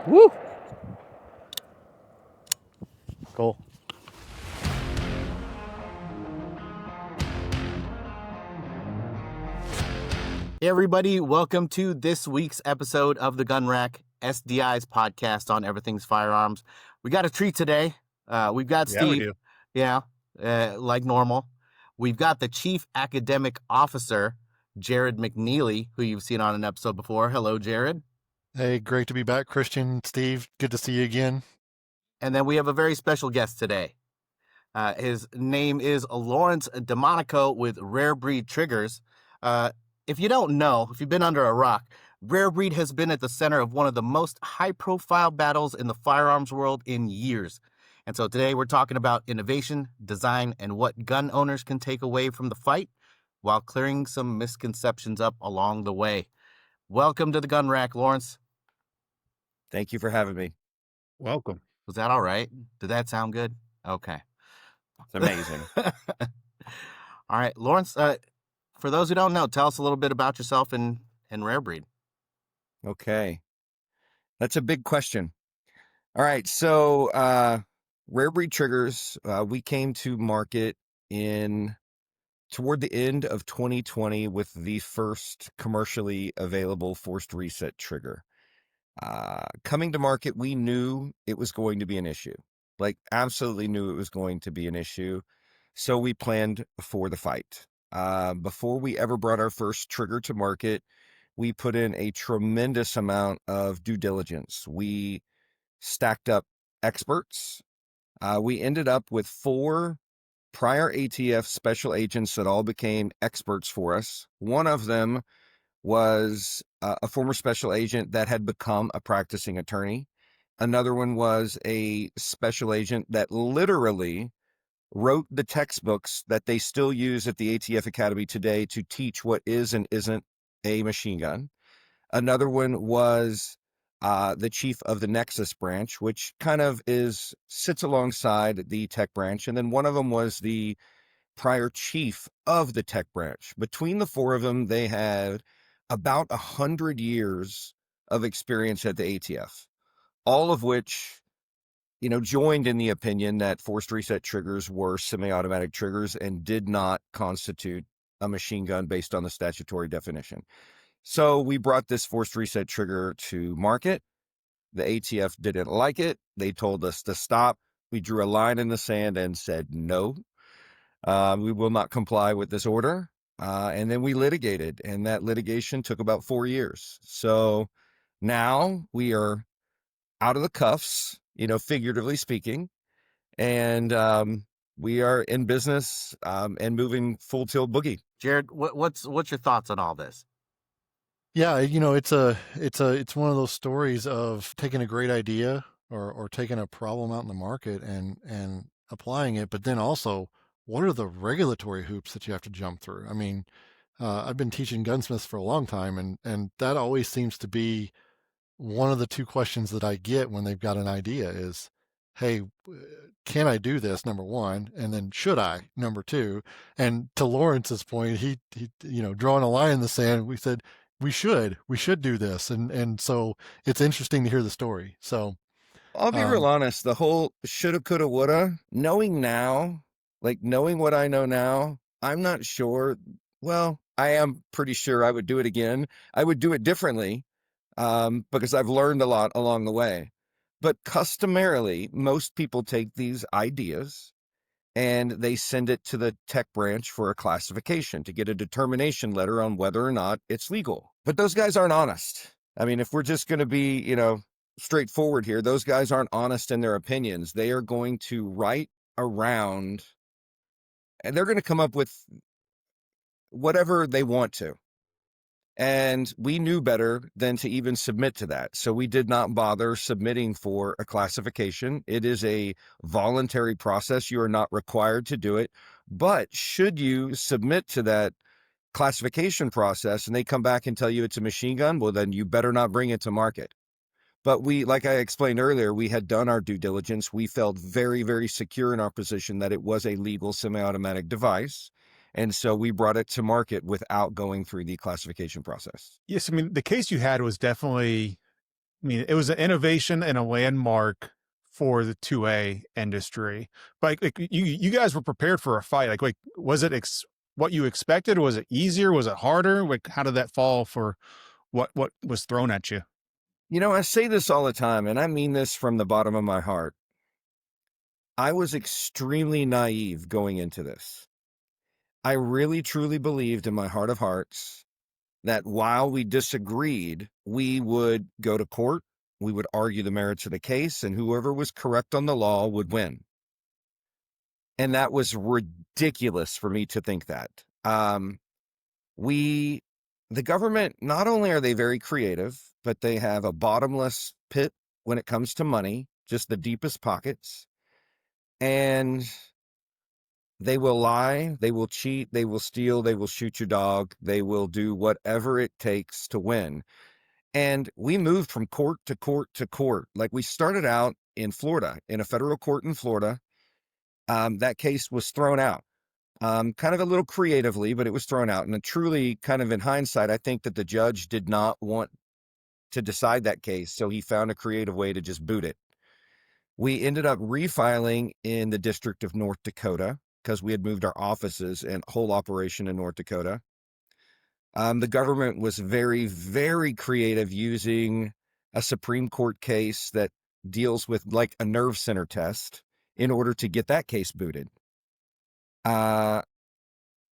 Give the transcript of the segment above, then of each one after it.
Woo! Cool. Hey everybody, welcome to this week's episode of the Gun Rack, SDI's podcast on everything's firearms. We got a treat today. We've got Steve. We do. Yeah, like normal. We've got the Chief Academic Officer, Jared McNeely, who you've seen on an episode before. Hello, Jared. Hey, great to be back, Christian, Steve. Good to see you again. And then we have a very special guest today. His name is Lawrence DeMonico with Rare Breed Triggers. If you don't know, if you've been under a rock, Rare Breed has been at the center of one of the most high-profile battles in the firearms world in years. And so today we're talking about innovation, design, and what gun owners can take away from the fight while clearing some misconceptions up along the way. Welcome to the Gun Rack, Lawrence. Thank you for having me. Welcome. Was that all right? Did that sound good? Okay. It's amazing. All right, Lawrence, for those who don't know, tell us a little bit about yourself and Rare Breed. Okay. That's a big question. All right. So, Rare Breed Triggers, we came to market toward the end of 2020 with the first commercially available forced reset trigger. Coming to market, we knew it was going to be an issue. Like, absolutely knew it was going to be an issue. So we planned for the fight. Before we ever brought our first trigger to market, we put in a tremendous amount of due diligence. We stacked up experts. We ended up with 4 prior ATF special agents that all became experts for us. One of them was a former special agent that had become a practicing attorney. Another one was a special agent that literally wrote the textbooks that they still use at the ATF Academy today to teach what is and isn't a machine gun. Another one was the chief of the Nexus branch, which kind of sits alongside the tech branch. And then one of them was the prior chief of the tech branch. Between the 4 of them, they had about 100 years of experience at the ATF, all of which, joined in the opinion that forced reset triggers were semi-automatic triggers and did not constitute a machine gun based on the statutory definition. So we brought this forced reset trigger to market. The ATF didn't like it. They told us to stop. We drew a line in the sand and said, no, we will not comply with this order. And then we litigated, and that litigation took about 4 years. So now we are out of the cuffs, figuratively speaking, and we are in business and moving full tilt boogie. Jared, what's your thoughts on all this? Yeah, it's one of those stories of taking a great idea or taking a problem out in the market and applying it, but then also, what are the regulatory hoops that you have to jump through? I mean, I've been teaching gunsmiths for a long time, and that always seems to be one of the 2 questions that I get when they've got an idea is, hey, can I do this, number 1, and then should I, number 2? And to Lawrence's point, he drawing a line in the sand, we said we should do this, and so it's interesting to hear the story. So I'll be real honest, the whole shoulda, coulda, woulda, knowing what I know now, I'm not sure. Well, I am pretty sure I would do it again. I would do it differently. Because I've learned a lot along the way. But customarily, most people take these ideas and they send it to the tech branch for a classification to get a determination letter on whether or not it's legal. But those guys aren't honest. I mean, if we're just going to be, straightforward here, those guys aren't honest in their opinions. They are going to write around and they're going to come up with whatever they want to. And we knew better than to even submit to that. So we did not bother submitting for a classification. It is a voluntary process. You are not required to do it. But should you submit to that classification process and they come back and tell you it's a machine gun, well, then you better not bring it to market. But we, like I explained earlier, we had done our due diligence. We felt very, very secure in our position that it was a legal semi-automatic device. And so we brought it to market without going through the classification process. Yes, I mean, the case you had was definitely mean, it was an innovation and a landmark for the 2A industry. But like you guys were prepared for a fight. Like was it what you expected? Was it easier? Was it harder? Like, how did that fall for what was thrown at you? You know, I say this all the time, and I mean this from the bottom of my heart. I was extremely naive going into this. I really, truly believed in my heart of hearts that while we disagreed, we would go to court, we would argue the merits of the case, and whoever was correct on the law would win. And that was ridiculous for me to think that. The government, not only are they very creative, but they have a bottomless pit when it comes to money, just the deepest pockets. And they will lie, they will cheat, they will steal, they will shoot your dog, they will do whatever it takes to win. And we moved from court to court to court. Like, we started out in Florida, in a federal court in Florida. That case was thrown out, kind of a little creatively, but it was thrown out. And truly, kind of in hindsight, I think that the judge did not want to decide that case, so he found a creative way to just boot it. We ended up refiling in the District of North Dakota because we had moved our offices and whole operation in North Dakota. The government was very, very creative, using a Supreme Court case that deals with like a nerve center test in order to get that case booted.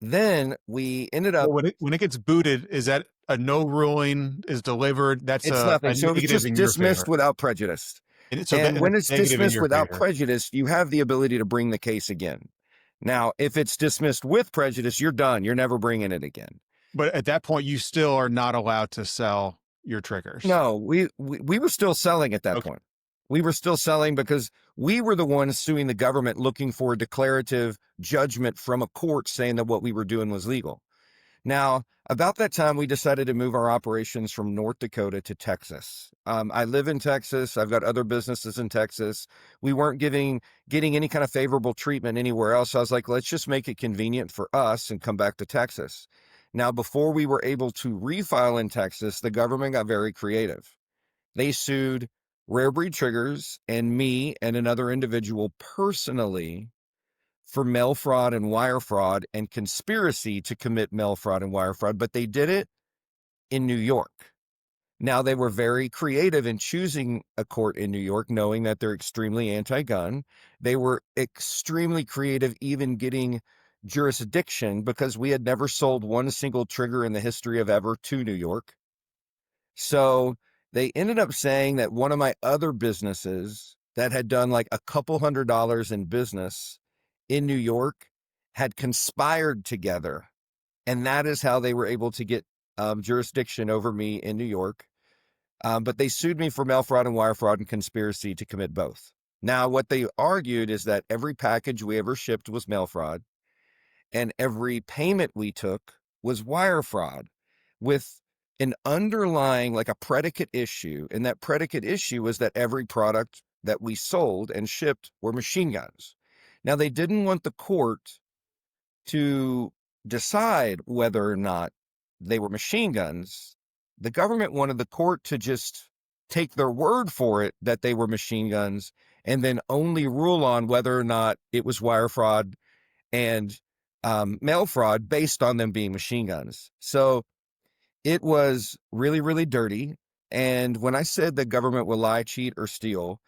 Then we ended up. Well, when it gets booted, is that a no ruling is delivered? That's It's a nothing. So it's negative just in your dismissed favor. without prejudice. And when it's negative in dismissed your without favor. prejudice, you have the ability to bring the case again. Now, if it's dismissed with prejudice, you're done. You're never bringing it again. But at that point, you still are not allowed to sell your triggers. No, we were still selling at that Okay. point. We were still selling because we were the ones suing the government, looking for a declarative judgment from a court saying that what we were doing was legal. Now, about that time, we decided to move our operations from North Dakota to Texas. I live in Texas. I've got other businesses in Texas. We weren't getting any kind of favorable treatment anywhere else. So I was like, let's just make it convenient for us and come back to Texas. Now, before we were able to refile in Texas, the government got very creative. They sued Rare Breed Triggers and me and another individual personally for mail fraud and wire fraud and conspiracy to commit mail fraud and wire fraud, but they did it in New York. Now, they were very creative in choosing a court in New York, knowing that they're extremely anti-gun. They were extremely creative, even getting jurisdiction, because we had never sold one single trigger in the history of ever to New York. So they ended up saying that one of my other businesses that had done like a couple $100 in business in New York had conspired together. And that is how they were able to get jurisdiction over me in New York. But they sued me for mail fraud and wire fraud and conspiracy to commit both. Now, what they argued is that every package we ever shipped was mail fraud, and every payment we took was wire fraud, with an underlying, like a predicate issue. And that predicate issue was that every product that we sold and shipped were machine guns. Now, they didn't want the court to decide whether or not they were machine guns. The government wanted the court to just take their word for it that they were machine guns, and then only rule on whether or not it was wire fraud and mail fraud based on them being machine guns. So it was really, really dirty. And when I said the government will lie, cheat, or steal,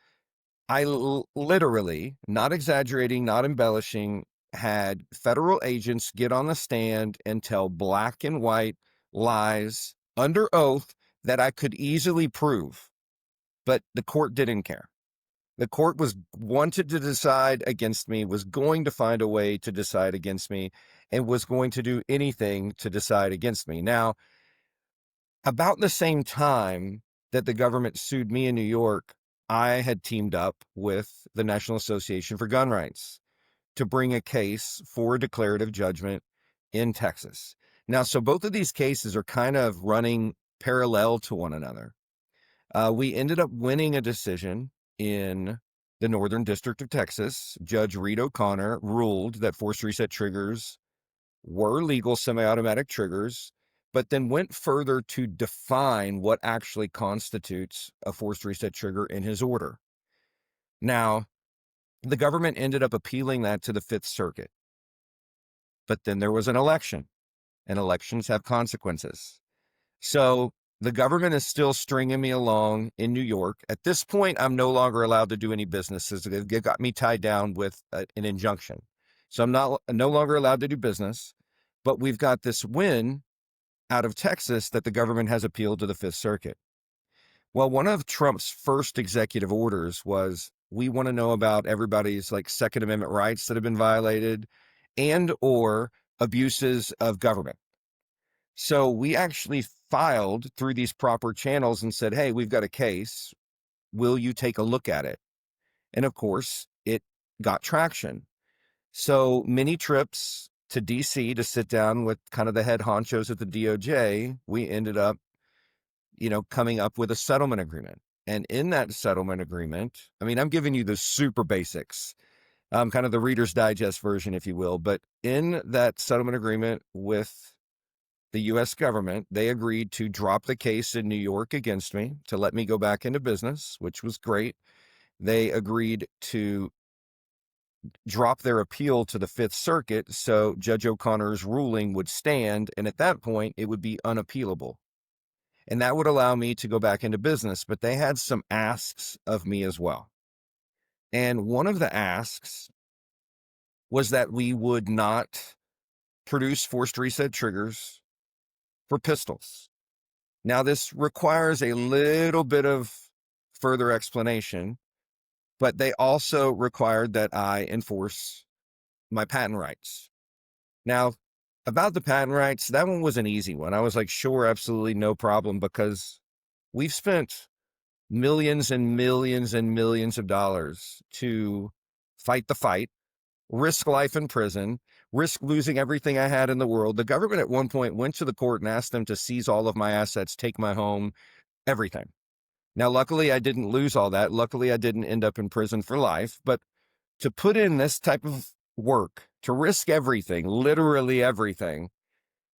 I literally, not exaggerating, not embellishing, had federal agents get on the stand and tell black and white lies under oath that I could easily prove. But the court didn't care. The court wanted to decide against me, was going to find a way to decide against me, and was going to do anything to decide against me. Now, about the same time that the government sued me in New York, I had teamed up with the National Association for Gun Rights to bring a case for a declarative judgment in Texas. Now, so both of these cases are kind of running parallel to one another. We ended up winning a decision in the Northern District of Texas. Judge Reed O'Connor ruled that force reset triggers were legal semi-automatic triggers, but then went further to define what actually constitutes a forced reset trigger in his order. Now, the government ended up appealing that to the Fifth Circuit. But then there was an election, and elections have consequences. So the government is still stringing me along in New York. At this point, I'm no longer allowed to do any businesses. They got me tied down with an injunction. So I'm no longer allowed to do business, but we've got this win out of Texas that the government has appealed to the Fifth Circuit. Well, one of Trump's first executive orders was, we want to know about everybody's like Second Amendment rights that have been violated and or abuses of government. So we actually filed through these proper channels and said, hey, we've got a case. Will you take a look at it? And of course, it got traction. So many trips to DC to sit down with kind of the head honchos at the DOJ, we ended up, coming up with a settlement agreement. And in that settlement agreement, I mean, I'm giving you the super basics, kind of the Reader's Digest version, if you will. But in that settlement agreement with the U.S. government, they agreed to drop the case in New York against me to let me go back into business, which was great. They agreed to drop their appeal to the Fifth Circuit so Judge O'Connor's ruling would stand, and at that point, it would be unappealable. And that would allow me to go back into business, but they had some asks of me as well. And one of the asks was that we would not produce forced reset triggers for pistols. Now, this requires a little bit of further explanation, but they also required that I enforce my patent rights. Now, about the patent rights, that one was an easy one. I was like, sure, absolutely no problem, because we've spent millions and millions and millions of dollars to fight the fight, risk life in prison, risk losing everything I had in the world. The government at one point went to the court and asked them to seize all of my assets, take my home, everything. Now, luckily, I didn't lose all that. Luckily, I didn't end up in prison for life. But to put in this type of work, to risk everything, literally everything,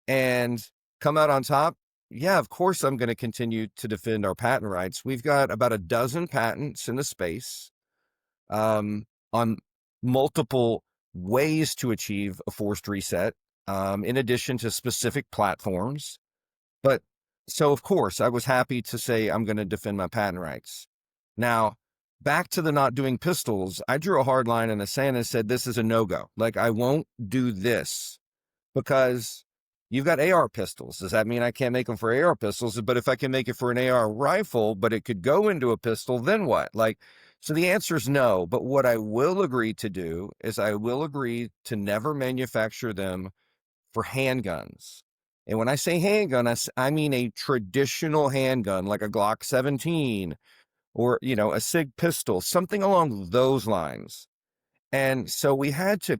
and come out on top, yeah, of course, I'm going to continue to defend our patent rights. We've got about a dozen patents in the space on multiple ways to achieve a forced reset, in addition to specific platforms. But so, of course, I was happy to say I'm going to defend my patent rights. Now, back to the not doing pistols, I drew a hard line in the sand and said, this is a no-go. Like, I won't do this because you've got AR pistols. Does that mean I can't make them for AR pistols? But if I can make it for an AR rifle, but it could go into a pistol, then what? So the answer is no. But what I will agree to do is I will agree to never manufacture them for handguns. And when I say handgun, I mean a traditional handgun, like a Glock 17 or, a SIG pistol, something along those lines. And so we had to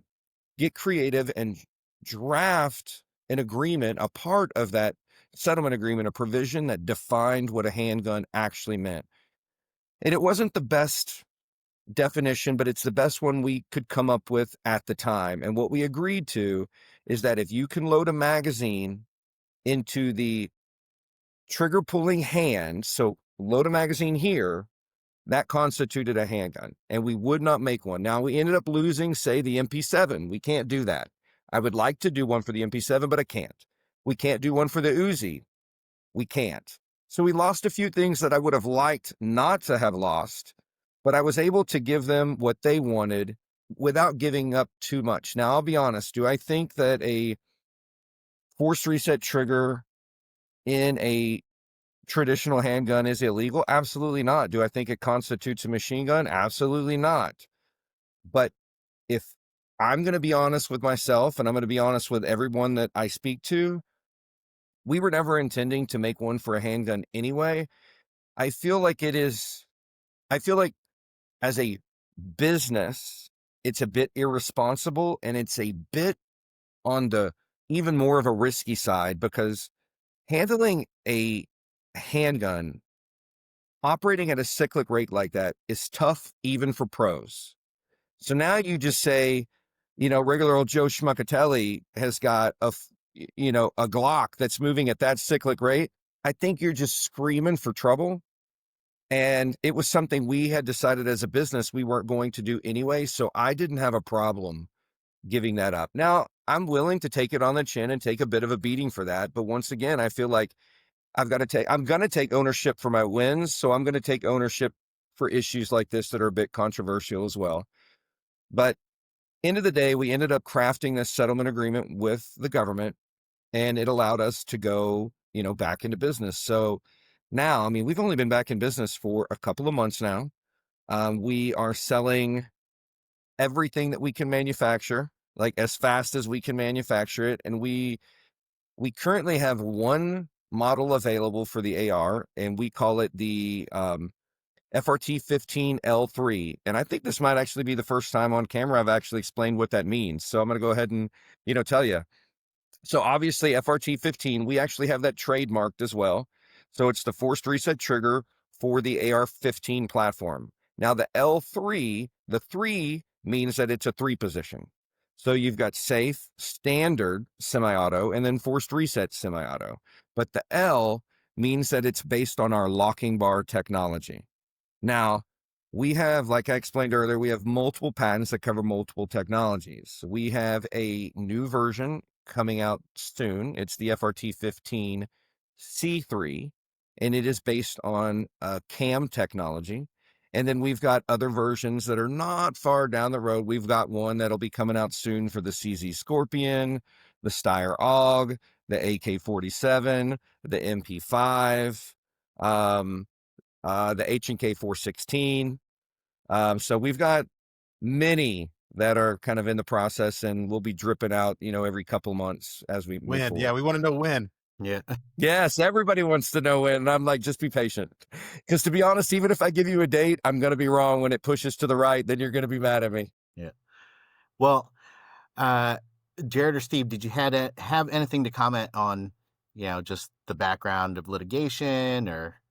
get creative and draft an agreement, a part of that settlement agreement, a provision that defined what a handgun actually meant. And it wasn't the best definition, but it's the best one we could come up with at the time. And what we agreed to is that if you can load a magazine into the trigger pulling hand, so load a magazine here, that constituted a handgun, and we would not make one. Now, we ended up losing, say, the MP7. We can't do that. I would like to do one for the MP7, but I can't. We can't do one for the Uzi. We can't. So we lost a few things that I would have liked not to have lost, but I was able to give them what they wanted without giving up too much. Now, I'll be honest. Do I think that a forced reset trigger in a traditional handgun is illegal? Absolutely not. Do I think it constitutes a machine gun? Absolutely not. But if I'm going to be honest with myself, and I'm going to be honest with everyone that I speak to, we were never intending to make one for a handgun anyway. I feel like as a business, it's a bit irresponsible, and it's a bit on the even more of a risky side, because handling a handgun, operating at a cyclic rate like that, is tough even for pros. So now you just say, regular old Joe Schmuckatelli has got a a Glock that's moving at that cyclic rate, I think you're just screaming for trouble. And it was something we had decided as a business we weren't going to do anyway. So I didn't have a problem giving that up. Now, I'm willing to take it on the chin and take a bit of a beating for that. But once again, I feel like I'm going to take ownership for my wins. So I'm going to take ownership for issues like this that are a bit controversial as well. But end of the day, we ended up crafting this settlement agreement with the government, and it allowed us to go, back into business. So now, I mean, we've only been back in business for a couple of months now. We are selling everything that we can manufacture, like as fast as we can manufacture it. And we currently have one model available for the AR, and we call it the FRT 15L3. And I think this might actually be the first time on camera I've actually explained what that means. So I'm going to go ahead and, tell you. So obviously FRT 15, we actually have that trademarked as well. So it's the forced reset trigger for the AR-15 platform. Now the L3, the 3 means that it's a 3 position. So you've got safe, standard, semi-auto, and then forced reset semi-auto. But the L means that it's based on our locking bar technology. Now, we have, like I explained earlier, we have multiple patents that cover multiple technologies. We have a new version coming out soon. It's the FRT 15 C3, and it is based on CAM technology. And then we've got other versions that are not far down the road. We've got one that'll be coming out soon for the CZ Scorpion, the Steyr AUG, the AK-47, the MP5, the H&K 416. So we've got many that are kind of in the process, and we'll be dripping out, every couple months as we move When? forward. Yeah, we want to know when. Yeah. Yes, everybody wants to know when. And I'm like, just be patient. Because to be honest, even if I give you a date, I'm going to be wrong. When it pushes to the right, then you're going to be mad at me. Yeah. Well, Jared or Steve, did you have anything to comment on, just the background of litigation or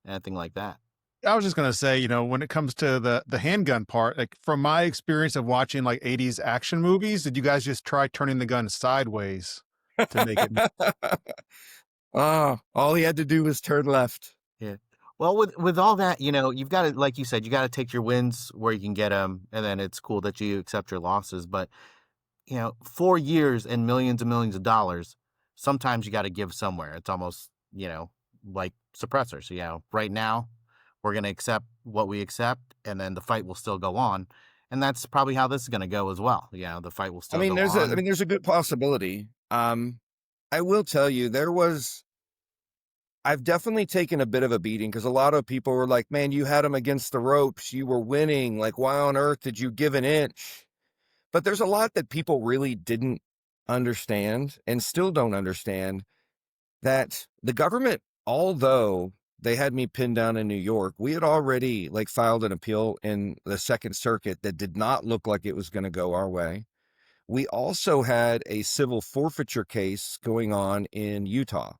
anything like that? I was just going to say, when it comes to the handgun part, like from my experience of watching like 80s action movies, did you guys just try turning the gun sideways to make it? Oh, all he had to do was turn left. Yeah. Well, with all that, you've got to, like you said, you got to take your wins where you can get them, and then it's cool that you accept your losses. But 4 years and millions of dollars, sometimes you got to give somewhere. It's almost, like suppressors. Right now we're going to accept what we accept, and then the fight will still go on. And that's probably how this is going to go as well. The fight will still go on. There's a good possibility. I will tell you, I've definitely taken a bit of a beating because a lot of people were like, man, you had him against the ropes. You were winning. Like, why on earth did you give an inch? But there's a lot that people really didn't understand and still don't understand, that the government, although they had me pinned down in New York, we had already filed an appeal in the Second Circuit that did not look like it was going to go our way. We also had a civil forfeiture case going on in Utah.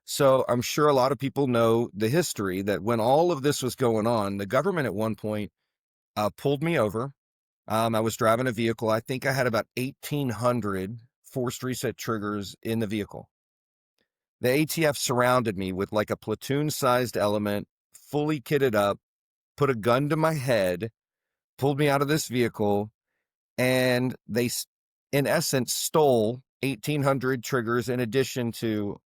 So I'm sure a lot of people know the history that when all of this was going on, the government at one point pulled me over. I was driving a vehicle. I think I had about 1,800 forced reset triggers in the vehicle. The ATF surrounded me with like a platoon-sized element, fully kitted up, put a gun to my head, pulled me out of this vehicle, and they, in essence, stole 1,800 triggers in addition to,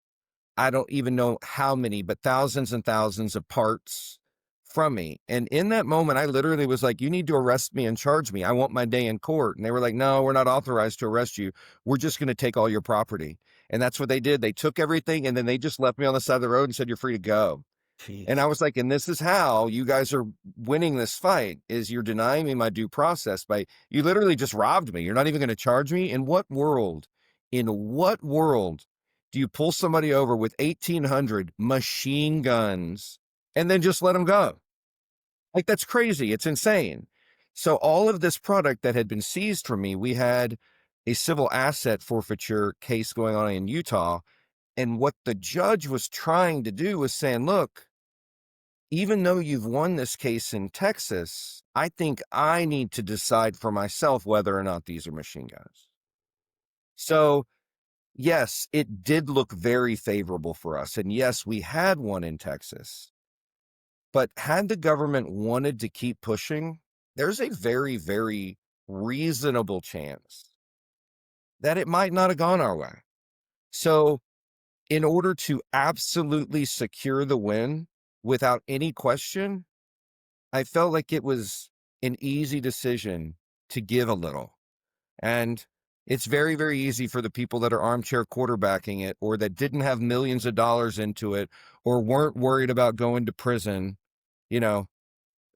I don't even know how many, but thousands and thousands of parts from me. And in that moment, I literally was like, you need to arrest me and charge me. I want my day in court. And they were like, no, we're not authorized to arrest you. We're just going to take all your property. And that's what they did. They took everything, and then they just left me on the side of the road and said, you're free to go. Jeez. And I was like, and this is how you guys are winning this fight, is you're denying me my due process by, you literally just robbed me. You're not even going to charge me. In what world do you pull somebody over with 1,800 machine guns and then just let them go? Like, that's crazy. It's insane. So all of this product that had been seized from me, we had a civil asset forfeiture case going on in Utah. And what the judge was trying to do was saying, look, even though you've won this case in Texas, I think I need to decide for myself whether or not these are machine guns. So yes, it did look very favorable for us. And yes, we had one in Texas. But had the government wanted to keep pushing, there's a very, very reasonable chance that it might not have gone our way. So, in order to absolutely secure the win without any question, I felt like it was an easy decision to give a little. And it's very, very easy for the people that are armchair quarterbacking it, or that didn't have millions of dollars into it, or weren't worried about going to prison, you know,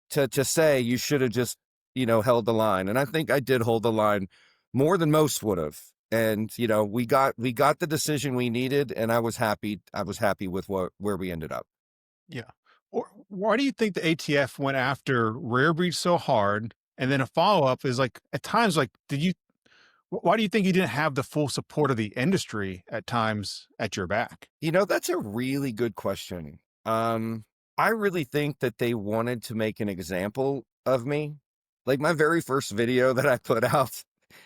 to say you should have just, held the line. And I think I did hold the line more than most would have. And, we got the decision we needed, and I was happy. I was happy with where we ended up. Yeah. Or why do you think the ATF went after rare breed so hard? And then a follow up is like, at times, like, why do you think you didn't have the full support of the industry at times at your back? That's a really good question. I really think that they wanted to make an example of me. Like my very first video that I put out,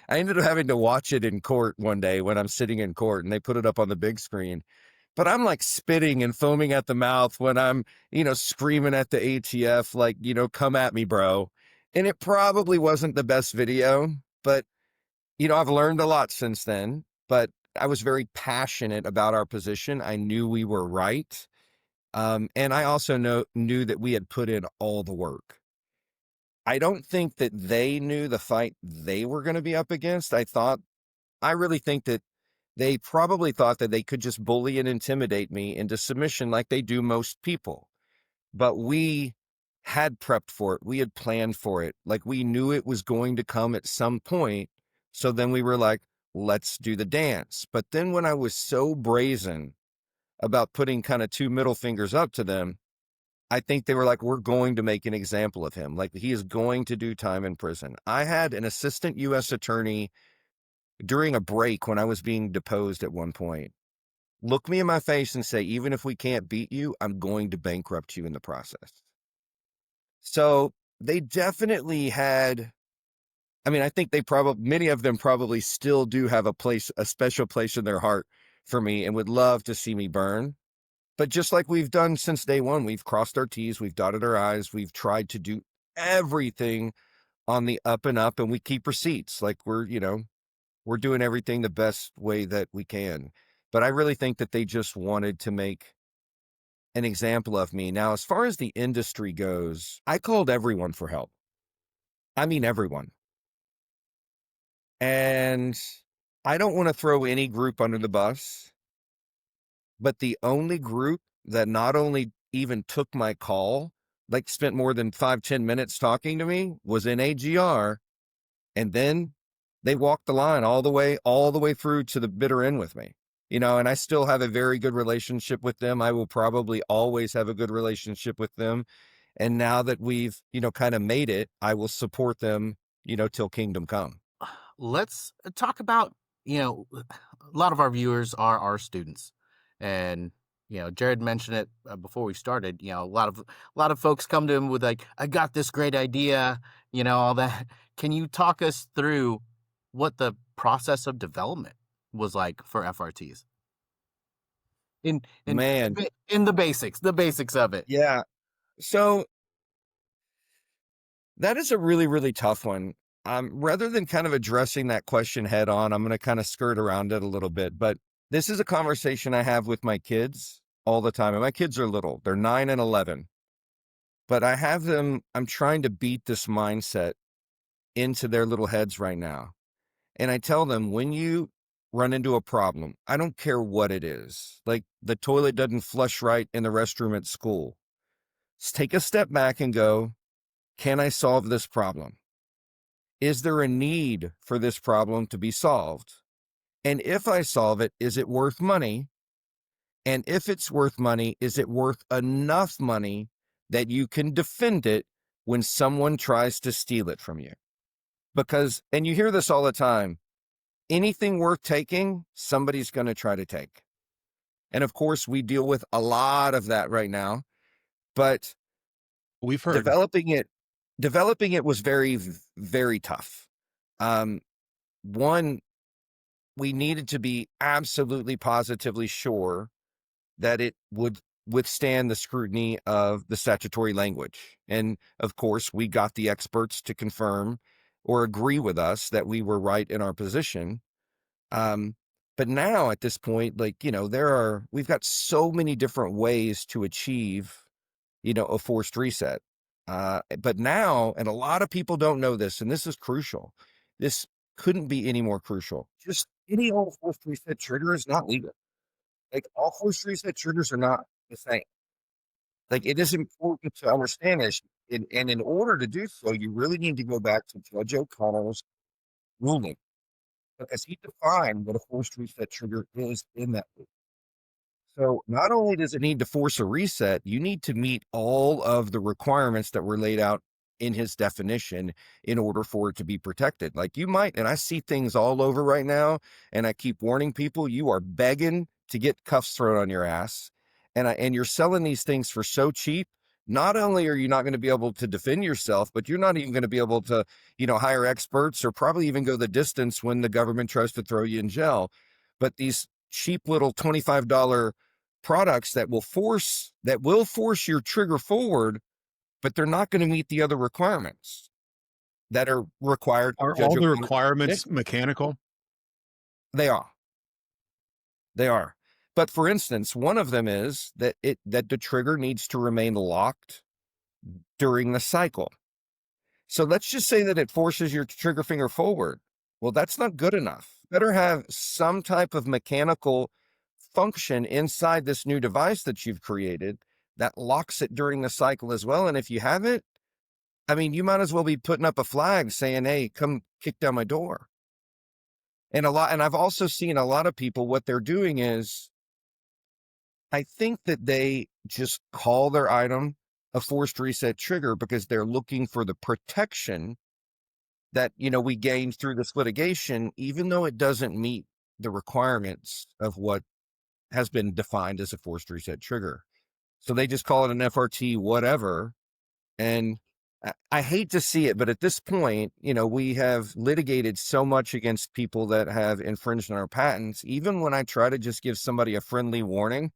I ended up having to watch it in court one day when I'm sitting in court, and they put it up on the big screen. But I'm like spitting and foaming at the mouth when I'm, screaming at the ATF, like, come at me, bro. And it probably wasn't the best video, but, I've learned a lot since then. But I was very passionate about our position. I knew we were right. And I also knew that we had put in all the work. I don't think that they knew the fight they were going to be up against. I really think that they probably thought that they could just bully and intimidate me into submission like they do most people. But we had prepped for it. We had planned for it. Like we knew it was going to come at some point. So then we were like, let's do the dance. But then when I was so brazen about putting kind of two middle fingers up to them, I think they were like, we're going to make an example of him. Like he is going to do time in prison. I had an assistant U.S. attorney during a break when I was being deposed at one point look me in my face and say, even if we can't beat you, I'm going to bankrupt you in the process. So they definitely had, I think many of them probably still do have a special place in their heart for me and would love to see me burn. But just like we've done since day one, we've crossed our T's, we've dotted our I's, we've tried to do everything on the up and up, and we keep receipts. Like we're doing everything the best way that we can. But I really think that they just wanted to make an example of me. Now, as far as the industry goes, I called everyone for help. I mean, everyone. And I don't want to throw any group under the bus, but the only group that not only even took my call, like spent more than 5-10 minutes talking to me, was in AGR. And then they walked the line all the way through to the bitter end with me. And I still have a very good relationship with them. I will probably always have a good relationship with them. And now that we've, kind of made it, I will support them, till kingdom come. Let's talk about, a lot of our viewers are our students. And, Jared mentioned it before we started, a lot of folks come to him with like, I got this great idea, all that. Can you talk us through what the process of development was like for FRTs? In Man, in the basics of it. yeah. So that is a really, really tough one. Rather than kind of addressing that question head on, I'm going to kind of skirt around it a little bit. But this is a conversation I have with my kids all the time. And my kids are little, they're 9 and 11. But I'm trying to beat this mindset into their little heads right now. And I tell them, when you run into a problem, I don't care what it is, like the toilet doesn't flush right in the restroom at school, just take a step back and go, can I solve this problem? Is there a need for this problem to be solved? And if I solve it, is it worth money? And if it's worth money, is it worth enough money that you can defend it when someone tries to steal it from you? Because, and you hear this all the time, anything worth taking, somebody's going to try to take. And of course, we deal with a lot of that right now, but We've heard. developing it was very, very tough. One, we needed to be absolutely positively sure that it would withstand the scrutiny of the statutory language. And of course, we got the experts to confirm or agree with us that we were right in our position. But now at this point, like, we've got so many different ways to achieve, a forced reset. But now, and a lot of people don't know this, and this is crucial. This couldn't be any more crucial. Just any old forced reset trigger is not legal. Like, all forced reset triggers are not the same. Like, it is important to understand this. And in order to do so, you really need to go back to Judge O'Connor's ruling, because he defined what a forced reset trigger is in that ruling. So not only does it need to force a reset, you need to meet all of the requirements that were laid out in his definition in order for it to be protected. Like, you might, and I see things all over right now, and I keep warning people, you are begging to get cuffs thrown on your ass. And you're selling these things for so cheap. Not only are you not going to be able to defend yourself, but you're not even going to be able to, hire experts or probably even go the distance when the government tries to throw you in jail. But these cheap little $25 products that will force your trigger forward, but they're not going to meet the other requirements that are required. Are all the requirements mechanical? They are. But for instance, one of them is that the trigger needs to remain locked during the cycle. So let's just say that it forces your trigger finger forward. Well, that's not good enough. Better have some type of mechanical function inside this new device that you've created that locks it during the cycle as well. And if you have it, I mean, you might as well be putting up a flag saying, hey, come kick down my door. And I've also seen a lot of people, what they're doing is, I think that they just call their item a forced reset trigger because they're looking for the protection that, we gained through this litigation, even though it doesn't meet the requirements of what has been defined as a forced reset trigger. So they just call it an FRT, whatever. And I hate to see it, but at this point, we have litigated so much against people that have infringed on our patents. Even when I try to just give somebody a friendly warning,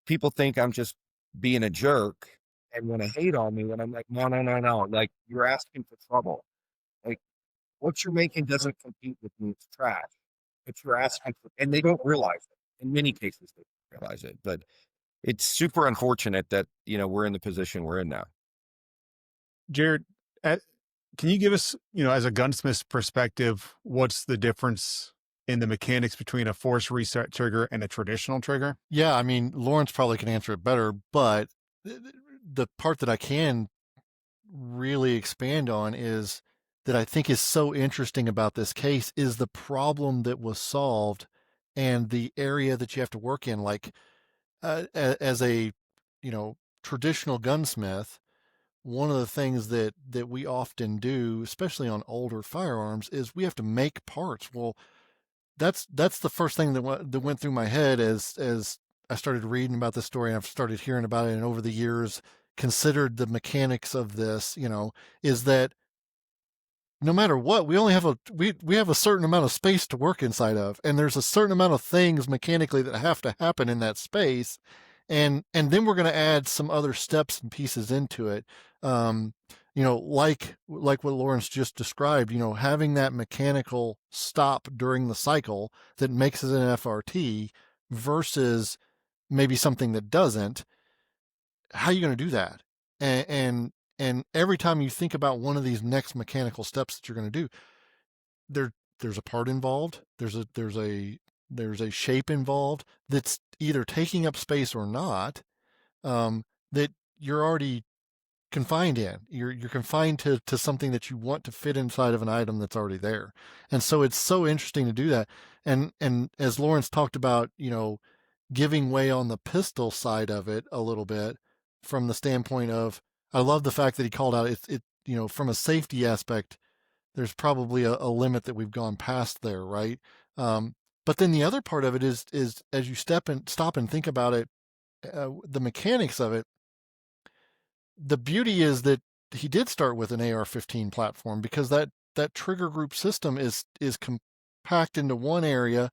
people think I'm just being a jerk and want to hate on me when I'm like, no. Like, you're asking for trouble. Like, what you're making doesn't compete with me. It's trash. But you're asking for, and they don't realize it. In many cases, they don't realize it. But it's super unfortunate that, we're in the position we're in now. Jared, can you give us, as a gunsmith's perspective, what's the difference in the mechanics between a force reset trigger and a traditional trigger? Yeah, I mean, Lawrence probably can answer it better, but the part that I can really expand on is that I think is so interesting about this case is the problem that was solved and the area that you have to work in. Like, as a, traditional gunsmith, one of the things that we often do, especially on older firearms, is we have to make parts. Well, that's the first thing that went through my head as I started reading about this story and I've started hearing about it, and over the years considered the mechanics of this, is that no matter what, we only have we have a certain amount of space to work inside of, and there's a certain amount of things mechanically that have to happen in that space, and then we're going to add some other steps and pieces into it. Like what Lawrence just described, having that mechanical stop during the cycle that makes it an FRT versus maybe something that doesn't. How are you going to do that? And every time you think about one of these next mechanical steps that you're going to do, there's a part involved. There's a shape involved that's either taking up space or not. That you're already confined in. You're confined to something that you want to fit inside of an item that's already there. And so it's so interesting to do that. And as Lawrence talked about, giving way on the pistol side of it a little bit from the standpoint of, I love the fact that he called out it, from a safety aspect, there's probably a limit that we've gone past there, right? But then the other part of it is as you stop and think about it, the mechanics of it, the beauty is that he did start with an AR-15 platform, because that trigger group system is packed into one area.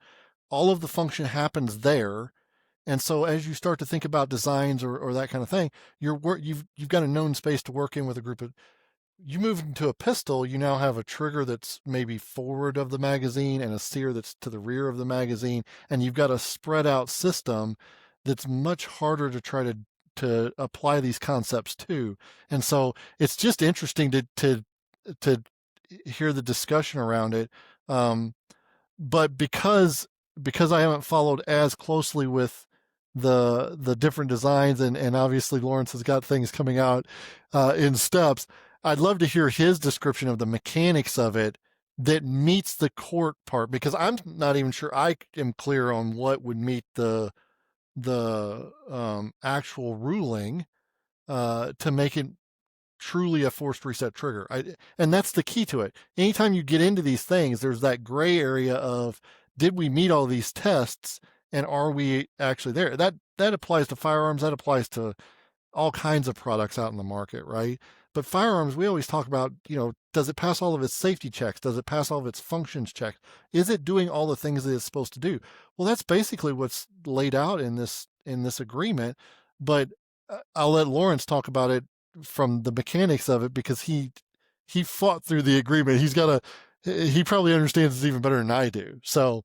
All of the function happens there. And so as you start to think about designs or that kind of thing, you've got a known space to work in with a group of. You move into a pistol, you now have a trigger that's maybe forward of the magazine and a sear that's to the rear of the magazine, and you've got a spread out system that's much harder to try to apply these concepts to. And so it's just interesting to hear the discussion around it. But because I haven't followed as closely with the different designs, and obviously Lawrence has got things coming out in steps, I'd love to hear his description of the mechanics of it that meets the court part, because I'm not even sure I am clear on what would meet the actual ruling to make it truly a forced reset trigger. And that's the key to it. Anytime you get into these things, there's that gray area of, did we meet all these tests, and are we actually there? That applies to firearms. That applies to all kinds of products out in the market, right? But firearms, we always talk about, does it pass all of its safety checks? Does it pass all of its functions checks? Is it doing all the things that it's supposed to do? Well, that's basically what's laid out in this agreement. But I'll let Lawrence talk about it from the mechanics of it, because he fought through the agreement. He probably understands it even better than I do. So,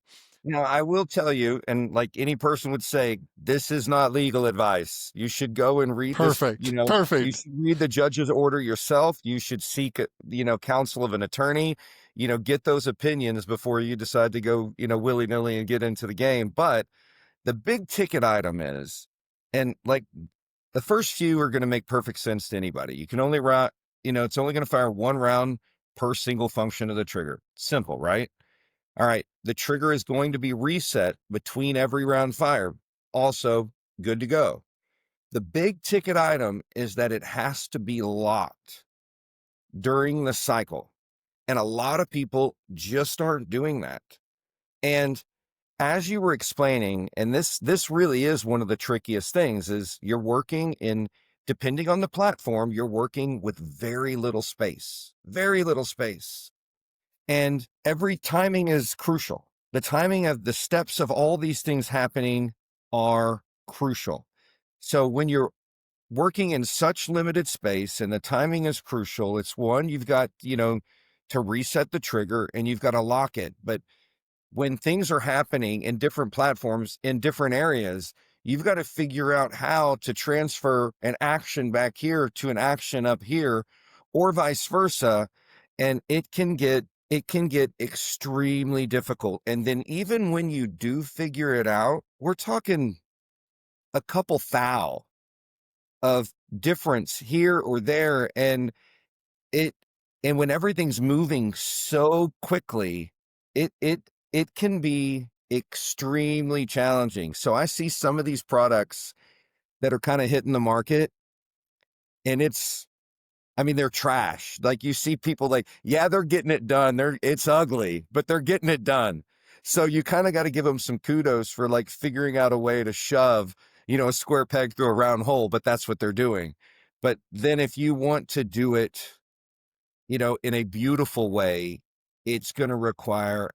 I will tell you, and like any person would say, this is not legal advice. You should go and read perfect. this. Perfect. You should read the judge's order yourself. You should seek, counsel of an attorney. Get those opinions before you decide to go, willy-nilly and get into the game. But the big ticket item is, and like the first few are going to make perfect sense to anybody. You can only it's only going to fire one round per single function of the trigger. Simple, right? All right, the trigger is going to be reset between every round fire. Also, good to go. The big ticket item is that it has to be locked during the cycle. And a lot of people just aren't doing that. And as you were explaining, and this really is one of the trickiest things, is you're working in, depending on the platform, you're working with very little space. And every timing is crucial. The timing of the steps of all these things happening are crucial. So when you're working in such limited space and the timing is crucial, it's one, you've got, to reset the trigger and you've got to lock it. But when things are happening in different platforms in different areas, you've got to figure out how to transfer an action back here to an action up here, or vice versa. And it can get extremely difficult. And then even when you do figure it out, we're talking a couple thou of difference here or there. And when everything's moving so quickly, it can be extremely challenging. So I see some of these products that are kind of hitting the market, and they're trash. Like, you see people like, yeah, they're getting it done. It's ugly, but they're getting it done. So you kind of got to give them some kudos for like figuring out a way to shove, a square peg through a round hole, but that's what they're doing. But then if you want to do it, in a beautiful way, it's going to require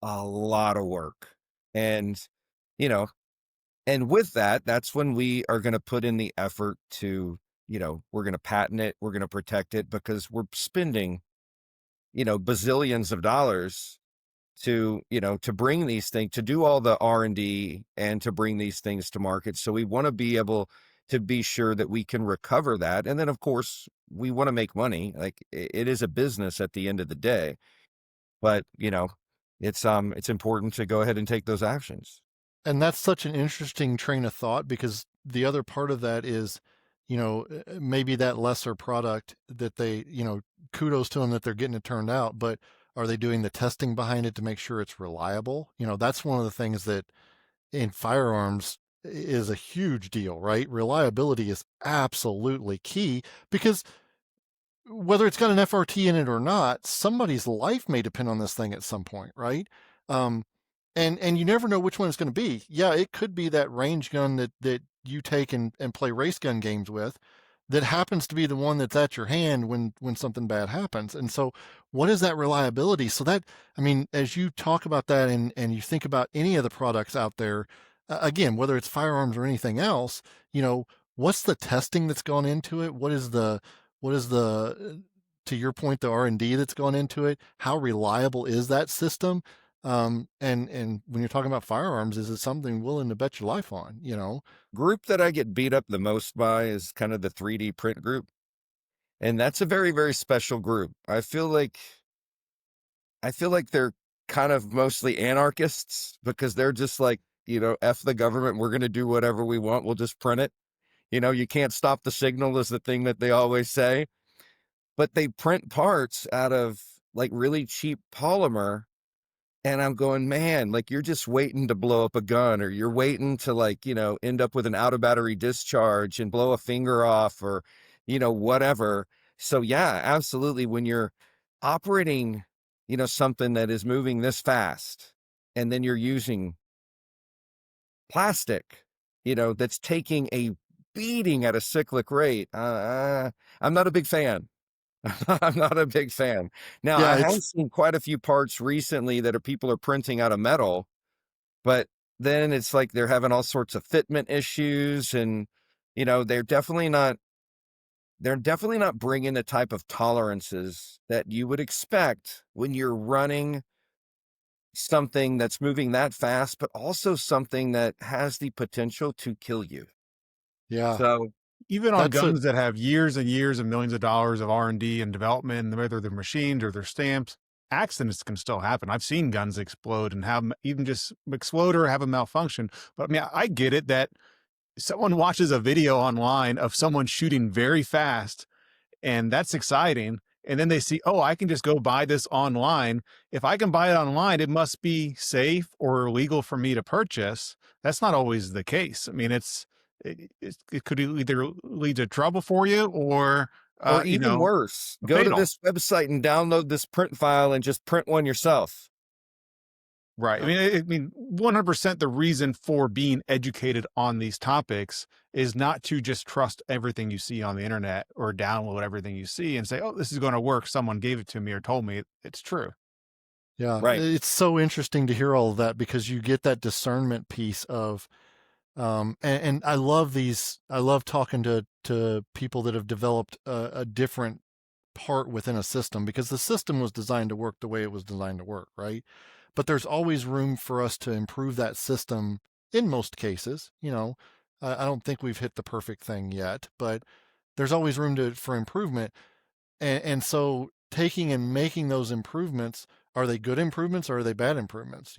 a lot of work. And, and with that, that's when we are going to put in the effort to, we're going to patent it, we're going to protect it, because we're spending, bazillions of dollars to bring these things, to do all the R&D and to bring these things to market. So we want to be able to be sure that we can recover that. And then of course we want to make money. Like, it is a business at the end of the day, but it's important to go ahead and take those actions. And that's such an interesting train of thought, because the other part of that is, maybe that lesser product that they, kudos to them that they're getting it turned out, but are they doing the testing behind it to make sure it's reliable? That's one of the things that in firearms is a huge deal, right? Reliability is absolutely key, because whether it's got an FRT in it or not, somebody's life may depend on this thing at some point, right? And you never know which one it's going to be. Yeah, it could be that range gun that you take and play race gun games with that happens to be the one that's at your hand when something bad happens. And so what is that reliability? So that, I mean, as you talk about that and you think about any of the products out there, again, whether it's firearms or anything else, what's the testing that's gone into it? What is the to your point, the R&D that's gone into it? How reliable is that system? And when you're talking about firearms, is it something willing to bet your life on, Group that I get beat up the most by is kind of the 3D print group. And that's a very, very special group. I feel like they're kind of mostly anarchists because they're just like, F the government, we're going to do whatever we want. We'll just print it. You can't stop the signal is the thing that they always say. But they print parts out of like really cheap polymer. And I'm going, man, like you're just waiting to blow up a gun, or you're waiting to like, end up with an out of battery discharge and blow a finger off, or, whatever. So yeah, absolutely. When you're operating, something that is moving this fast, and then you're using plastic, that's taking a beating at a cyclic rate, I'm not a big fan. I'm not a big fan. Now, Yeah, I have seen quite a few parts recently that people are printing out of metal, but then it's like they're having all sorts of fitment issues, and they're definitely not bringing the type of tolerances that you would expect when you're running something that's moving that fast, but also something that has the potential to kill you. yeah. So Even on That's a guns that have years and years and millions of dollars of R&D and development, whether they're machined or they're stamped, accidents can still happen. I've seen guns explode and have even just explode or have a malfunction. But I mean, I get it that someone watches a video online of someone shooting very fast, and that's exciting. And then they see, oh, I can just go buy this online. If I can buy it online, it must be safe or legal for me to purchase. That's not always the case. I mean, it could either lead to trouble for you or, or even worse, go to fatal. this website and download this print file and just print one yourself. Right. I mean, 100% the reason for being educated on these topics is not to just trust everything you see on the internet or download everything you see and say, oh, this is going to work. Someone gave it to me or told me it's true. Yeah, Right. it's so interesting to hear all of that because you get that discernment piece of, and I love these. I love talking to people that have developed a different part within a system because the system was designed to work the way it was designed to work, right? But there's always room for us to improve that system in most cases. I don't think we've hit the perfect thing yet, but there's always room for improvement. And so taking and making those improvements, are they good improvements or are they bad improvements?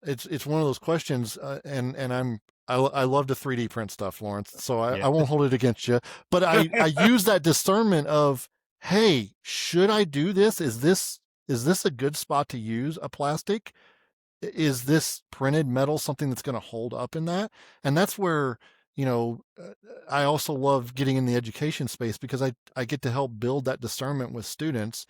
It's one of those questions. And I love to 3D print stuff, Lawrence. So I won't hold it against you, but I use that discernment of, hey, should I do this? Is this a good spot to use a plastic? Is this printed metal something that's going to hold up in that? And that's where, I also love getting in the education space because I get to help build that discernment with students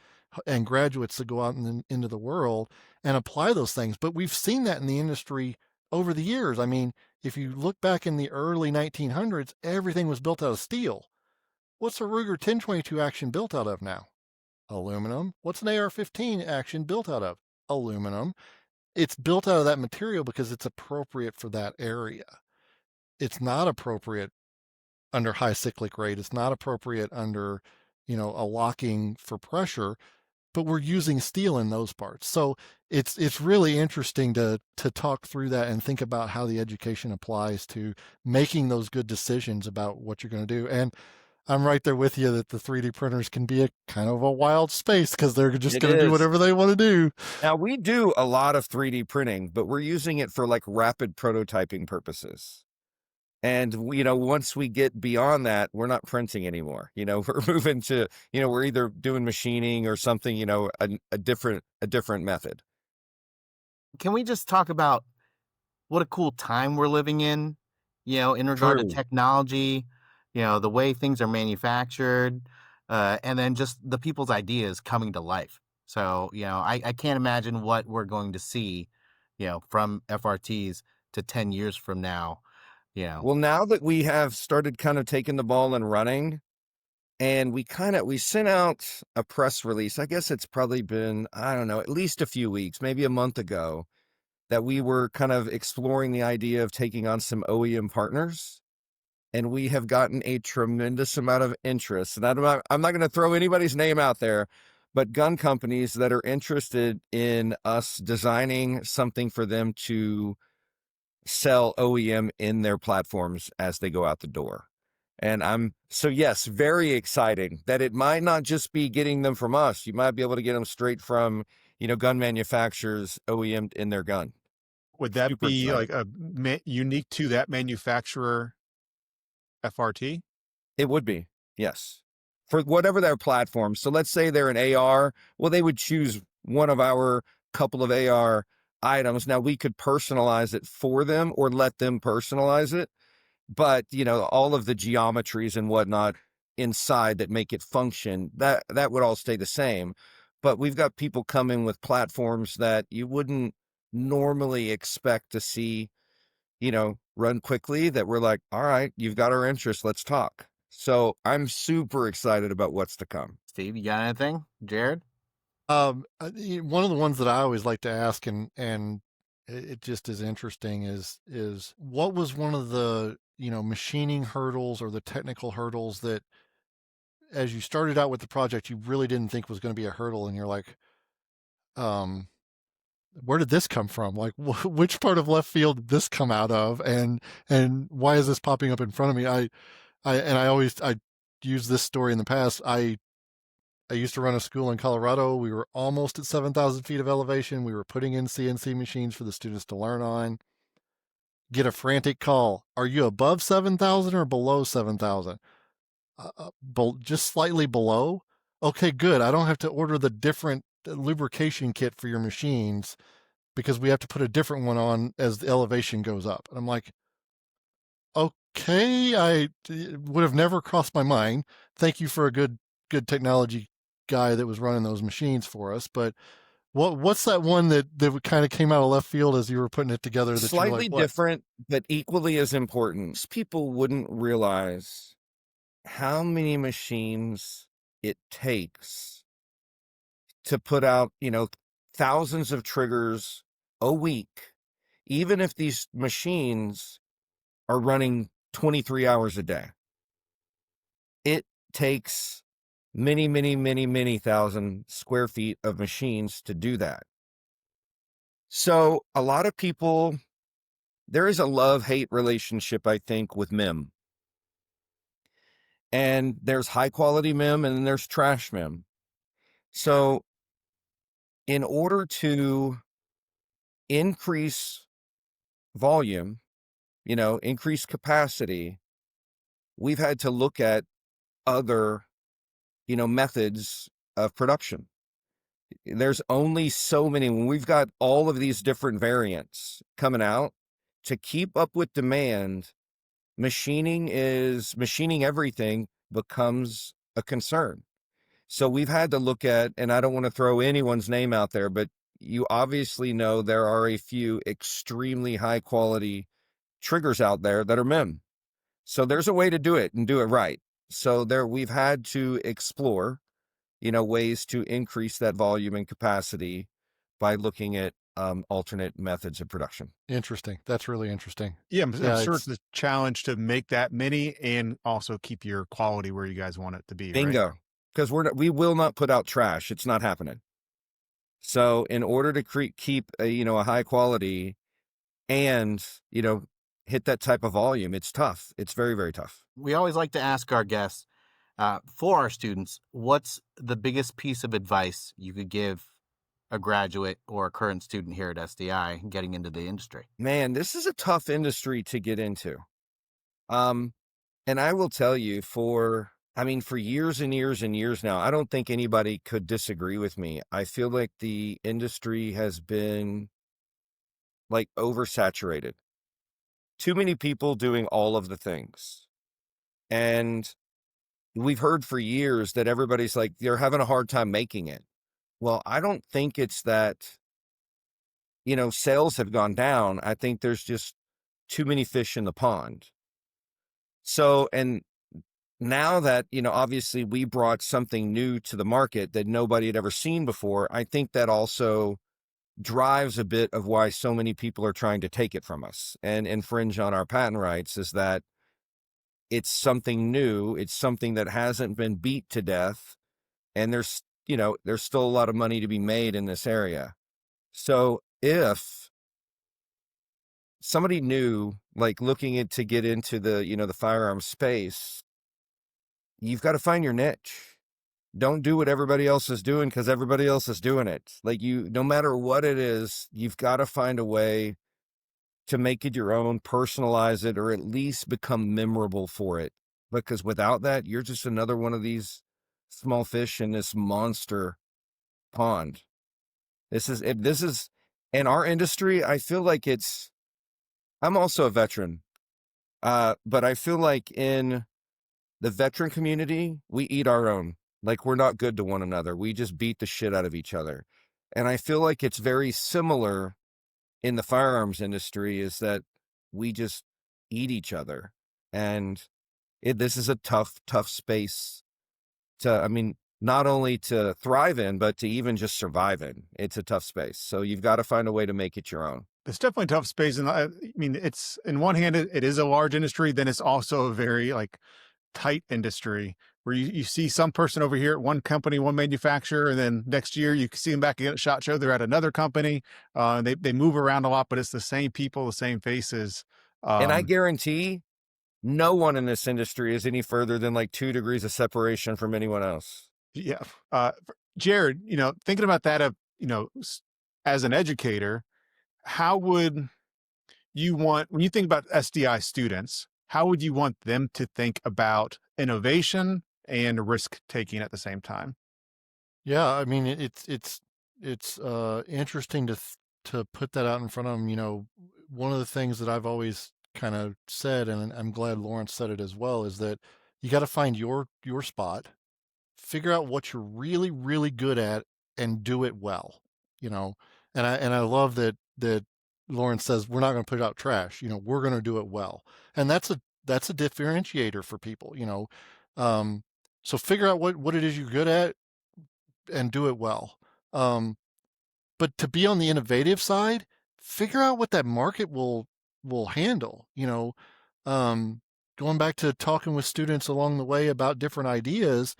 and graduates that go out into the world and apply those things. But we've seen that in the industry over the years. I mean, if you look back in the early 1900s, everything was built out of steel. What's a Ruger 1022 action built out of now? Aluminum. What's an AR-15 action built out of? Aluminum. It's built out of that material because it's appropriate for that area. It's not appropriate under high cyclic rate. It's not appropriate under, a locking for pressure, but we're using steel in those parts. So it's really interesting to talk through that and think about how the education applies to making those good decisions about what you're going to do. And I'm right there with you that the 3D printers can be a kind of a wild space because they're just going to do whatever they want to do. Now, we do a lot of 3D printing, but we're using it for like rapid prototyping purposes. And, once we get beyond that, we're not printing anymore. We're moving to, we're either doing machining or something, a different method. Can we just talk about what a cool time we're living in, in regard to True. technology, the way things are manufactured, and then just the people's ideas coming to life. So, I can't imagine what we're going to see, from FRTs to 10 years from now. Well, now that we have started kind of taking the ball and running, And we sent out a press release. I guess it's probably been, I don't know, at least a few weeks, maybe a month ago, that we were kind of exploring the idea of taking on some OEM partners. And we have gotten a tremendous amount of interest. And I'm not going to throw anybody's name out there, but gun companies that are interested in us designing something for them to sell OEM in their platforms as they go out the door. And yes, very exciting that it might not just be getting them from us. You might be able to get them straight from, gun manufacturers OEM in their gun. Would that Super be exciting. like unique to that manufacturer FRT? It would be, yes. For whatever their platform. So let's say they're an AR. Well, they would choose one of our couple of AR items. Now we could personalize it for them or let them personalize it. But, all of the geometries and whatnot inside that make it function, that would all stay the same. But we've got people coming with platforms that you wouldn't normally expect to see, run quickly, that we're like, all right, you've got our interest, let's talk. So I'm super excited about what's to come. Steve, you got anything? Jared? One of the ones that I always like to ask, and it just is interesting, is what was one of the machining hurdles or the technical hurdles that, as you started out with the project, you really didn't think was going to be a hurdle, and you're like, where did this come from? Like, which part of left field did this come out of, and why is this popping up in front of me? I use this story in the past. I used to run a school in Colorado. We were almost at 7,000 feet of elevation. We were putting in CNC machines for the students to learn on. Get a frantic call. Are you above 7,000 or below 7,000? Just slightly below. Okay, good. I don't have to order the different lubrication kit for your machines because we have to put a different one on as the elevation goes up. And I'm like, okay, it would have never crossed my mind. Thank you for a good technology guy that was running those machines for us. But what's that one that kind of came out of left field as you were putting it together? That you're Slightly like, what? different, but equally as important. People wouldn't realize how many machines it takes to put out, thousands of triggers a week, even if these machines are running 23 hours a day. It takes many, many, many, many thousand square feet of machines to do that. So a lot of people, there is a love-hate relationship, I think, with MIM. And there's high quality MIM and then there's trash MIM. So in order to increase volume, increase capacity, we've had to look at other, methods of production. There's only so many. When we've got all of these different variants coming out, to keep up with demand, machining everything becomes a concern. So we've had to look at, and I don't want to throw anyone's name out there, but you obviously know there are a few extremely high quality triggers out there that are MIM. So there's a way to do it and do it right. So we've had to explore, ways to increase that volume and capacity by looking at alternate methods of production. Interesting. That's really interesting. Yeah, I'm Yeah, sure it's a challenge to make that many and also keep your quality where you guys want it to be. Bingo. Right? Because we will not put out trash. It's not happening. So in order to keep a high quality and, hit that type of volume, it's tough. It's very, very tough. We always like to ask our guests, for our students, what's the biggest piece of advice you could give a graduate or a current student here at SDI getting into the industry? Man, this is a tough industry to get into. And I will tell you, for years and years and years now, I don't think anybody could disagree with me. I feel like the industry has been like oversaturated. Too many people doing all of the things. And we've heard for years that everybody's like, they're having a hard time making it. Well, I don't think it's that, sales have gone down. I think there's just too many fish in the pond. So, and now that, obviously we brought something new to the market that nobody had ever seen before, I think that also drives a bit of why so many people are trying to take it from us and infringe on our patent rights, is that it's something new. It's something that hasn't been beat to death. And there's still a lot of money to be made in this area. So if somebody new, like looking to get into the firearms space, you've got to find your niche. Don't do what everybody else is doing because everybody else is doing it. Like, no matter what it is, you've got to find a way to make it your own, personalize it, or at least become memorable for it. Because without that, you're just another one of these small fish in this monster pond. This is in our industry. I feel like I'm also a veteran, but I feel like in the veteran community, we eat our own. Like, we're not good to one another. We just beat the shit out of each other. And I feel like it's very similar in the firearms industry, is that we just eat each other. And this is a tough space not only to thrive in, but to even just survive in. It's a tough space. So you've got to find a way to make it your own. It's definitely a tough space. And I mean, it's, in one hand, it is a large industry. Then it's also a very tight industry where you see some person over here at one company, one manufacturer, and then next year you can see them back again at SHOT Show. They're at another company. They move around a lot, but it's the same people, the same faces. And I guarantee no one in this industry is any further than 2 degrees of separation from anyone else. Yeah. Jared, thinking about that, as an educator, how would you when you think about SDI students, how would you want them to think about innovation and risk taking at the same time? Yeah, I mean, it's interesting to put that out in front of them. One of the things that I've always kind of said, and I'm glad Lawrence said it as well, is that you got to find your spot, figure out what you're really, really good at, and do it well. And I love that Lawrence says we're not going to put out trash. We're going to do it well, and that's a differentiator for people. So figure out what it is you're good at and do it well. But to be on the innovative side, figure out what that market will handle. Going back to talking with students along the way about different ideas,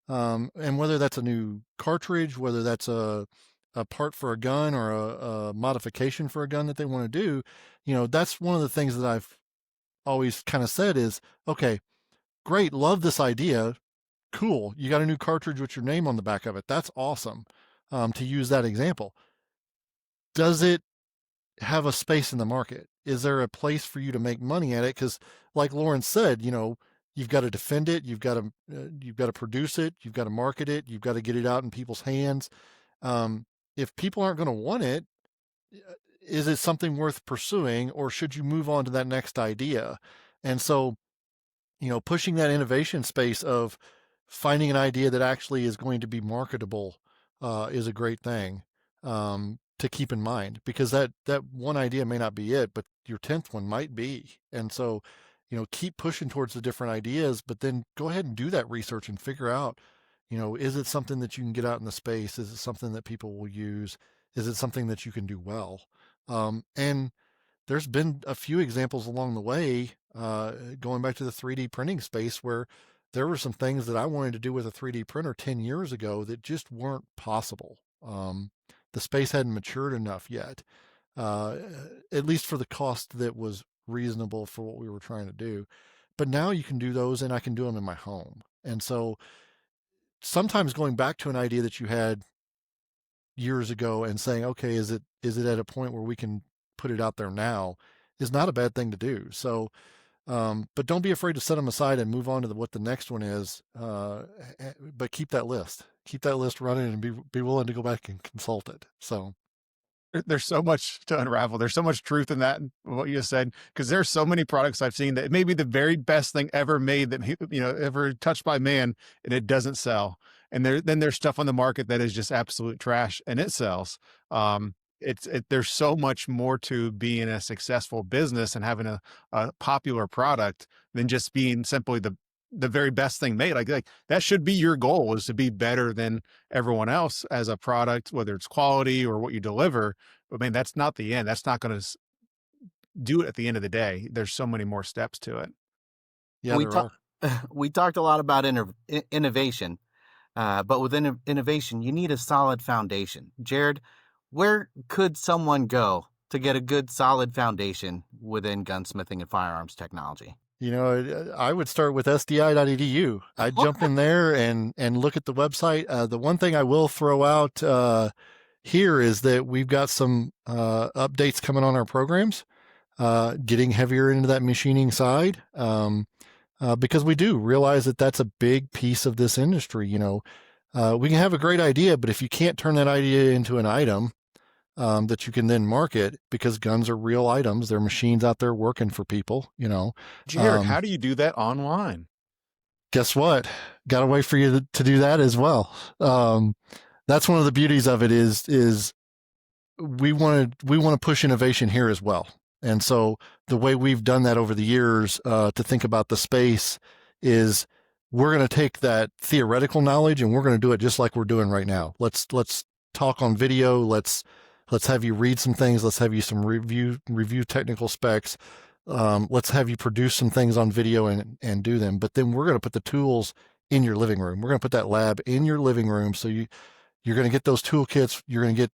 and whether that's a new cartridge, whether that's a part for a gun or a modification for a gun that they want to do, that's one of the things that I've always kind of said is, okay, great, love this idea. Cool. You got a new cartridge with your name on the back of it. That's awesome. To use that example, does it have a space in the market? Is there a place for you to make money at it? Because like Lawrence said, you've got to defend it. You've got to produce it. You've got to market it. You've got to get it out in people's hands. If people aren't going to want it, is it something worth pursuing, or should you move on to that next idea? And so, pushing that innovation space of finding an idea that actually is going to be marketable is a great thing to keep in mind, because that one idea may not be it, but your 10th one might be. And so, keep pushing towards the different ideas, but then go ahead and do that research and figure out, is it something that you can get out in the space? Is it something that people will use? Is it something that you can do well? And there's been a few examples along the way, going back to the 3D printing space, where there were some things that I wanted to do with a 3D printer 10 years ago that just weren't possible. The space hadn't matured enough yet, at least for the cost that was reasonable for what we were trying to do. But now you can do those, and I can do them in my home. And so sometimes going back to an idea that you had years ago and saying, okay, is it at a point where we can put it out there now, is not a bad thing to do. So, but don't be afraid to set them aside and move on to what the next one is. But keep that list running, and be willing to go back and consult it. So there's so much to unravel. There's so much truth in that, what you just said, because there's so many products I've seen that it may be the very best thing ever made, that, ever touched by man, and it doesn't sell. And then there's stuff on the market that is just absolute trash, and it sells. There's so much more to being a successful business and having a popular product than just being simply the the very best thing made. Like that should be your goal, is to be better than everyone else as a product, whether it's quality or what you deliver. But man, that's not the end. That's not going to do it at the end of the day. There's so many more steps to it. Yeah, we there talk, are. we talked a lot about innovation, but with innovation, you need a solid foundation. Jared, where could someone go to get a good, solid foundation within gunsmithing and firearms technology? You know, I would start with sdi.edu. I'd jump in there and look at the website. The one thing I will throw out here is that we've got some updates coming on our programs, getting heavier into that machining side, because we do realize that that's a big piece of this industry. You know, we can have a great idea, but if you can't turn that idea into an item that you can then market, because guns are real items, they're machines out there working for people, you know. Jared, how do you do that online? Guess what? Got to wait for you to do that as well. That's one of the beauties of it is we want to push innovation here as well. And so the way we've done that over the years to think about the space is we're going to take that theoretical knowledge and we're going to do it just like we're doing right now. Let's talk on video. Let's have you read some things. Let's have you some review technical specs. Let's have you produce some things on video and do them. But then we're going to put the tools in your living room. We're going to put that lab in your living room. So you're going to get those toolkits. You're going to get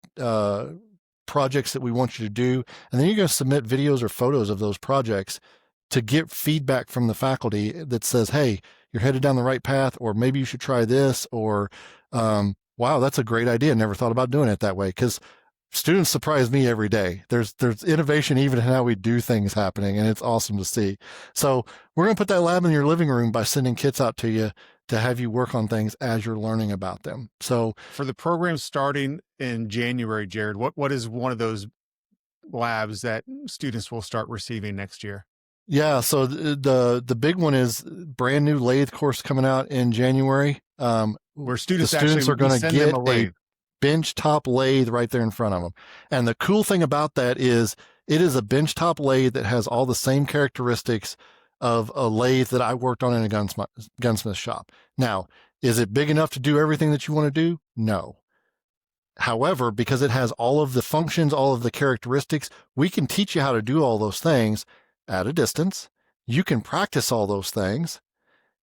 projects that we want you to do. And then you're going to submit videos or photos of those projects to get feedback from the faculty that says, hey, you're headed down the right path, or maybe you should try this, or wow, that's a great idea. Never thought about doing it that way. Because students surprise me every day. There's innovation even in how we do things happening, and it's awesome to see. So we're going to put that lab in your living room by sending kits out to you to have you work on things as you're learning about them. So for the program starting in January, Jared, what is one of those labs that students will start receiving next year? Yeah, so the big one is brand new lathe course coming out in January. Where students are going to get a bench top lathe right there in front of them. And the cool thing about that is it is a bench top lathe that has all the same characteristics of a lathe that I worked on in a gunsmith shop. Now, is it big enough to do everything that you want to do? No. However, because it has all of the functions, all of the characteristics, we can teach you how to do all those things at a distance. You can practice all those things,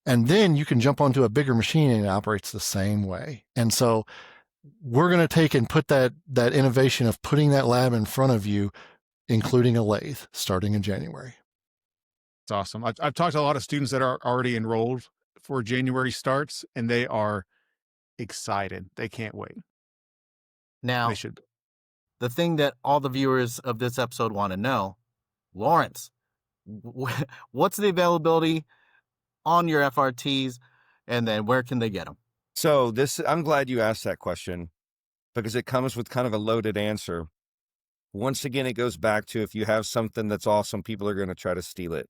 and then you can jump onto a bigger machine and it operates the same way. And so we're going to take and put that innovation of putting that lab in front of you, including a lathe, starting in January. It's awesome. I've talked to a lot of students that are already enrolled for January starts, and they are excited. They can't wait. Now, they should. The thing that all the viewers of this episode want to know, Lawrence, what's the availability on your FRTs, and then where can they get them? So I'm glad you asked that question, because it comes with kind of a loaded answer. Once again, it goes back to, if you have something that's awesome, people are going to try to steal it.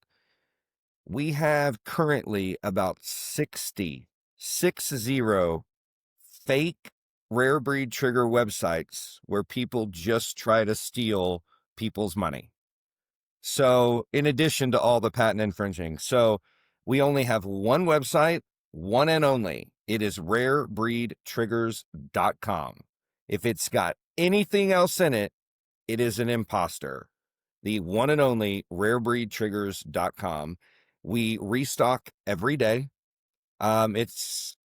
We have currently about 60 fake rare breed trigger websites where people just try to steal people's money. So in addition to all the patent infringing, so we only have one website, one and only. It is rarebreedtriggers.com. If it's got anything else in it, it is an impostor. The one and only rarebreedtriggers.com. We restock every day. It's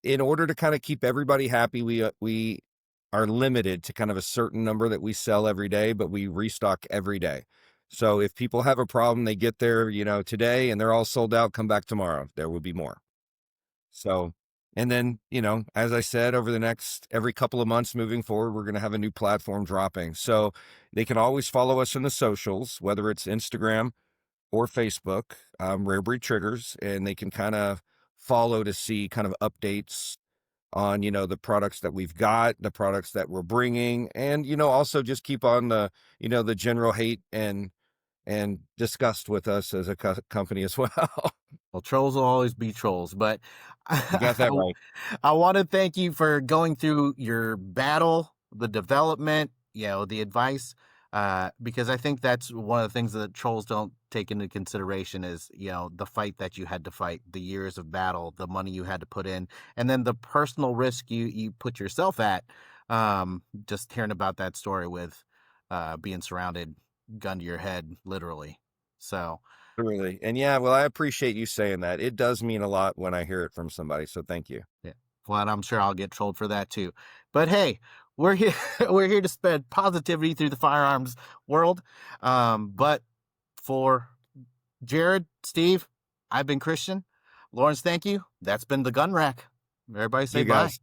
in order to kind of keep everybody happy. We are limited to kind of a certain number that we sell every day, but we restock every day. So if people have a problem, they get there, today, and they're all sold out, come back tomorrow. There will be more. So, and then, as I said, over the next, every couple of months moving forward, we're going to have a new platform dropping. So they can always follow us on the socials, whether it's Instagram or Facebook, Rare Breed Triggers, and they can kind of follow to see kind of updates on, the products that we've got, the products that we're bringing, and, also just keep on the, the general hate and disgust with us as a company as well. Well, trolls will always be trolls, but You got that right. I want to thank you for going through your battle, the development, the advice. Because I think that's one of the things that trolls don't take into consideration is, the fight that you had to fight, the years of battle, the money you had to put in, and then the personal risk you put yourself at. Just hearing about that story with being surrounded, gun to your head, literally. So Really. And yeah, well, I appreciate you saying that. It does mean a lot when I hear it from somebody. So thank you. yeah, well, and I'm sure I'll get trolled for that too. But hey, we're here. We're here to spread positivity through the firearms world. But for Jared, Steve, I've been Christian. Lawrence, thank you. That's been the Gun Rack. Everybody say You bye. guys.